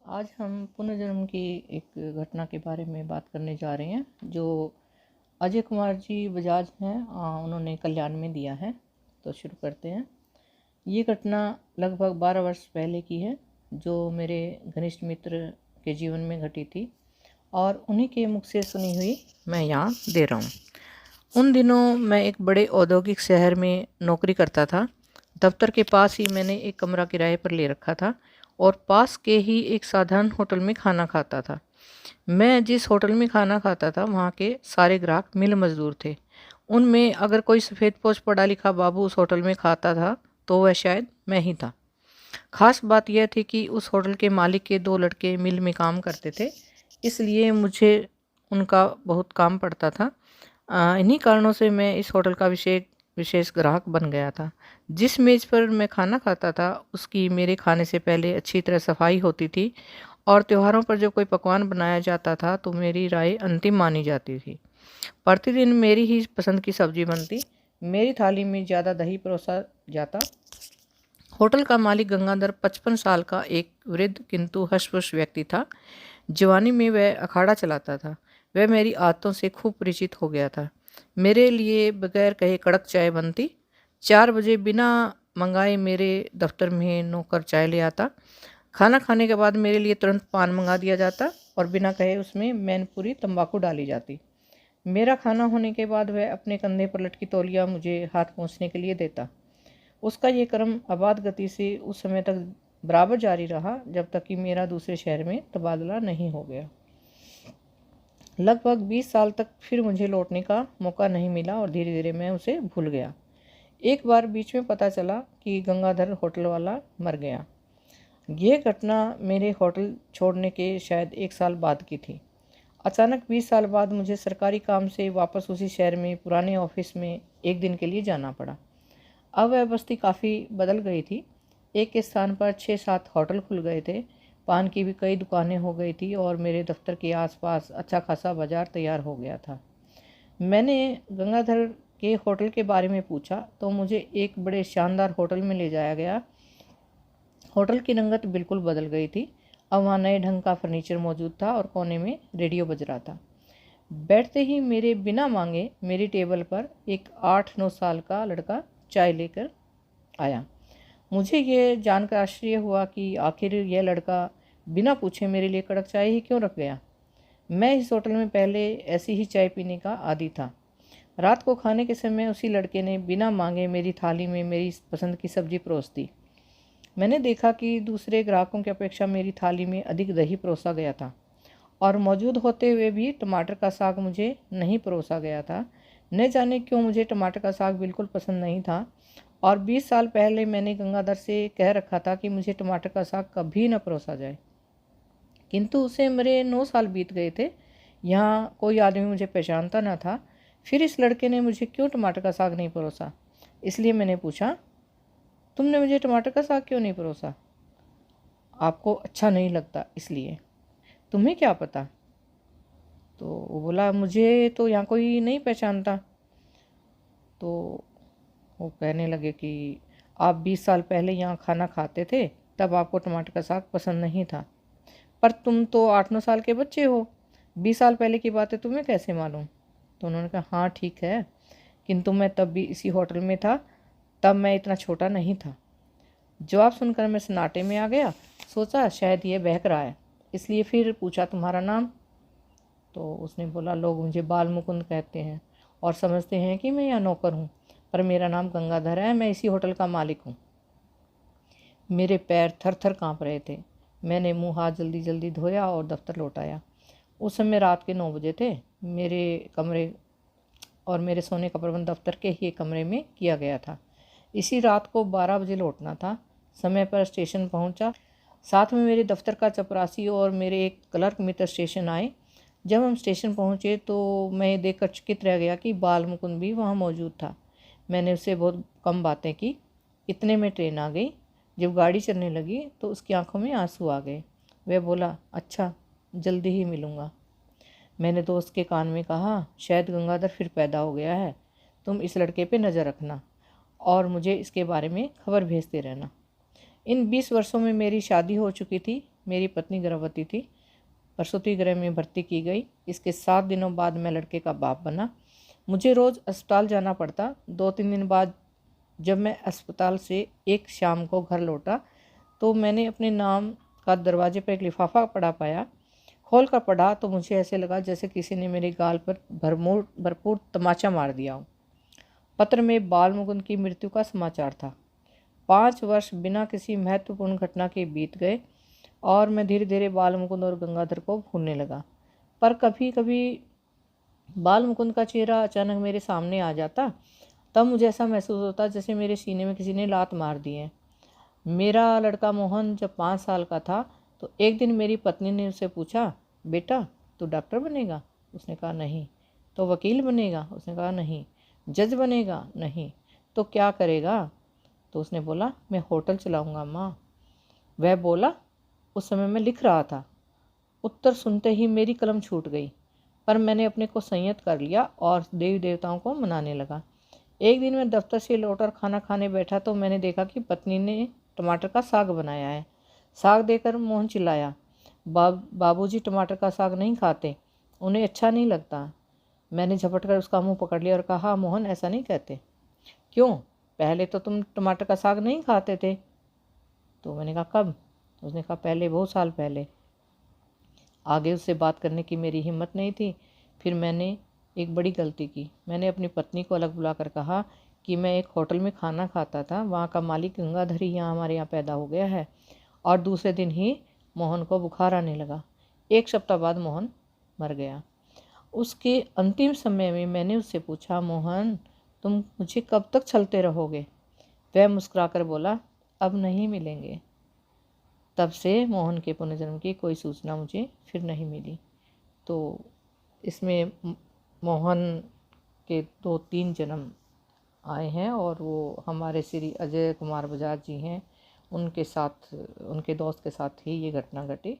आज हम पुनर्जन्म की एक घटना के बारे में बात करने जा रहे हैं जो अजय कुमार जी बजाज हैं। उन्होंने कल्याण में दिया है। तो शुरू करते हैं। ये घटना लगभग 12 वर्ष पहले की है जो मेरे घनिष्ठ मित्र के जीवन में घटी थी और उन्हीं के मुख से सुनी हुई मैं यहाँ दे रहा हूँ। उन दिनों मैं एक बड़े औद्योगिक शहर में नौकरी करता था। दफ्तर के पास ही मैंने एक कमरा किराए पर ले रखा था और पास के ही एक साधारण होटल में खाना खाता था। मैं जिस होटल में खाना खाता था वहाँ के सारे ग्राहक मिल मजदूर थे। उनमें अगर कोई सफ़ेद पोश पढ़ा लिखा बाबू उस होटल में खाता था तो वह शायद मैं ही था। खास बात यह थी कि उस होटल के मालिक के 2 लड़के मिल में काम करते थे, इसलिए मुझे उनका बहुत काम पड़ता था। इन्हीं कारणों से मैं इस होटल का विशेष ग्राहक बन गया था। जिस मेज़ पर मैं खाना खाता था उसकी मेरे खाने से पहले अच्छी तरह सफाई होती थी और त्योहारों पर जब कोई पकवान बनाया जाता था तो मेरी राय अंतिम मानी जाती थी। प्रतिदिन मेरी ही पसंद की सब्जी बनती, मेरी थाली में ज़्यादा दही परोसा जाता। होटल का मालिक गंगाधर 55 साल का एक वृद्ध किंतु हष्ट-पुष्ट व्यक्ति था। जवानी में वह अखाड़ा चलाता था। वह मेरी आदतों से खूब परिचित हो गया था। मेरे लिए बगैर कहे कड़क चाय बनती। 4 बजे बिना मंगाए मेरे दफ्तर में नौकर चाय ले आता। खाना खाने के बाद मेरे लिए तुरंत पान मंगा दिया जाता और बिना कहे उसमें मैनपुरी तंबाकू डाली जाती। मेरा खाना होने के बाद वह अपने कंधे पर लटकी तौलिया मुझे हाथ पोंछने के लिए देता। उसका ये क्रम अबाध गति से उस समय तक बराबर जारी रहा जब तक कि मेरा दूसरे शहर में तबादला नहीं हो गया। लगभग 20 साल तक फिर मुझे लौटने का मौका नहीं मिला और धीरे धीरे मैं उसे भूल गया। एक बार बीच में पता चला कि गंगाधर होटल वाला मर गया। यह घटना मेरे होटल छोड़ने के शायद 1 साल बाद की थी। अचानक 20 साल बाद मुझे सरकारी काम से वापस उसी शहर में पुराने ऑफिस में एक दिन के लिए जाना पड़ा। अब वह बस्ती काफ़ी बदल गई थी। एक के स्थान पर 6-7 होटल खुल गए थे। पान की भी कई दुकानें हो गई थी और मेरे दफ्तर के आसपास अच्छा खासा बाजार तैयार हो गया था। मैंने गंगाधर के होटल के बारे में पूछा तो मुझे एक बड़े शानदार होटल में ले जाया गया। होटल की रंगत बिल्कुल बदल गई थी। अब वहाँ नए ढंग का फर्नीचर मौजूद था और कोने में रेडियो बज रहा था। बैठते ही मेरे बिना मांगे मेरी टेबल पर एक 8-9 साल का लड़का चाय लेकर आया। मुझे ये जानकर आश्चर्य हुआ कि आखिर यह लड़का बिना पूछे मेरे लिए कड़क चाय ही क्यों रख गया। मैं इस होटल में पहले ऐसी ही चाय पीने का आदी था। रात को खाने के समय उसी लड़के ने बिना मांगे मेरी थाली में मेरी पसंद की सब्जी परोस दी। मैंने देखा कि दूसरे ग्राहकों की अपेक्षा मेरी थाली में अधिक दही परोसा गया था और मौजूद होते हुए भी टमाटर का साग मुझे नहीं परोसा गया था। न जाने क्यों मुझे टमाटर का साग बिल्कुल पसंद नहीं था और 20 साल पहले मैंने गंगाधर से कह रखा था कि मुझे टमाटर का साग कभी न परोसा जाए। किंतु उसे मेरे 9 साल बीत गए थे। यहाँ कोई आदमी मुझे पहचानता न था। फिर इस लड़के ने मुझे क्यों टमाटर का साग नहीं परोसा। इसलिए मैंने पूछा, तुमने मुझे टमाटर का साग क्यों नहीं परोसा? आपको अच्छा नहीं लगता इसलिए। तुम्हें क्या पता? तो वो बोला, मुझे तो यहाँ कोई नहीं पहचानता। तो वो कहने लगे कि आप 20 साल पहले यहाँ खाना खाते थे, तब आपको टमाटर का साग पसंद नहीं था, पर तुम तो 8-9 साल के बच्चे हो। 20 साल पहले की बातें तुम्हें कैसे मालूम? तो उन्होंने कहा, हाँ ठीक है, किंतु मैं तब भी इसी होटल में था, तब मैं इतना छोटा नहीं था। जवाब सुनकर मैं सन्नाटे में आ गया। सोचा शायद ये बहक रहा है, इसलिए फिर पूछा, तुम्हारा नाम? तो उसने बोला, लोग मुझे बाल मुकुंद कहते हैं और समझते हैं कि मैं यहाँ नौकर हूँ, पर मेरा नाम गंगाधर है। मैं इसी होटल का मालिक हूँ। मेरे पैर थर थर काँप रहे थे। मैंने मुंह हाथ जल्दी जल्दी धोया और दफ्तर लौट आया। उस समय रात के 9 बजे थे। मेरे सोने का प्रबंध दफ्तर के ही एक कमरे में किया गया था। इसी रात को 12 बजे लौटना था। समय पर स्टेशन पहुंचा। साथ में मेरे दफ्तर का चपरासी और मेरे एक क्लर्क मित्र स्टेशन आए। जब हम स्टेशन पहुंचे तो मैं देखकर चकित रह गया कि बाल मुकुंद भी वहां मौजूद था। मैंने उससे बहुत कम बातें की। इतने में ट्रेन आ गई। जब गाड़ी चलने लगी तो उसकी आंखों में आंसू आ गए। वह बोला, अच्छा, जल्दी ही मिलूँगा। मैंने दोस्त के कान में कहा, शायद गंगाधर फिर पैदा हो गया है। तुम इस लड़के पे नज़र रखना और मुझे इसके बारे में खबर भेजते रहना। इन 20 वर्षों में मेरी शादी हो चुकी थी। मेरी पत्नी गर्भवती थी। प्रसूति गृह में भर्ती की गई। इसके 7 दिनों बाद मैं लड़के का बाप बना। मुझे रोज़ अस्पताल जाना पड़ता। 2-3 दिन बाद जब मैं अस्पताल से एक शाम को घर लौटा तो मैंने अपने नाम का दरवाजे पर एक लिफाफा पड़ा पाया। खोल कर पढ़ा तो मुझे ऐसे लगा जैसे किसी ने मेरे गाल पर भरपूर तमाचा मार दिया हो। पत्र में बाल मुकुंद की मृत्यु का समाचार था। 5 वर्ष बिना किसी महत्वपूर्ण घटना के बीत गए और मैं धीरे धीरे बाल मुकुंद और गंगाधर को भूलने लगा। पर कभी कभी बाल मुकुंद का चेहरा अचानक मेरे सामने आ जाता। तब मुझे ऐसा महसूस होता जैसे मेरे सीने में किसी ने लात मार दी है। मेरा लड़का मोहन जब 5 साल का था तो एक दिन मेरी पत्नी ने उससे पूछा, बेटा तू डॉक्टर बनेगा? उसने कहा नहीं। तो वकील बनेगा? उसने कहा नहीं। जज बनेगा? नहीं। तो क्या करेगा? तो उसने बोला, मैं होटल चलाऊंगा माँ। वह बोला, उस समय मैं लिख रहा था। उत्तर सुनते ही मेरी कलम छूट गई, पर मैंने अपने को संयत कर लिया और देवी देवताओं को मनाने लगा। एक दिन मैं दफ्तर से लौटकर खाना खाने बैठा तो मैंने देखा कि पत्नी ने टमाटर का साग बनाया है। साग देकर मोहन चिल्लाया, बाबूजी टमाटर का साग नहीं खाते, उन्हें अच्छा नहीं लगता। मैंने झपट कर उसका मुंह पकड़ लिया और कहा, मोहन ऐसा नहीं कहते। क्यों? पहले तो तुम टमाटर का साग नहीं खाते थे। तो मैंने कहा कब? उसने कहा पहले, बहुत साल पहले। आगे उससे बात करने की मेरी हिम्मत नहीं थी। फिर मैंने एक बड़ी गलती की। मैंने अपनी पत्नी को अलग बुलाकर कहा कि मैं एक होटल में खाना खाता था, वहाँ का मालिक गंगाधर ही यहाँ हमारे यहाँ पैदा हो गया है। और दूसरे दिन ही मोहन को बुखार आने लगा। 1 सप्ताह बाद मोहन मर गया। उसके अंतिम समय में मैंने उससे पूछा, मोहन तुम मुझे कब तक छलते रहोगे? वह मुस्कुराकर बोला, अब नहीं मिलेंगे। तब से मोहन के पुनर्जन्म की कोई सूचना मुझे फिर नहीं मिली। तो इसमें मोहन के 2-3 जन्म आए हैं और वो हमारे श्री अजय कुमार बजाज जी हैं। उनके साथ, उनके दोस्त के साथ ही ये घटना घटी।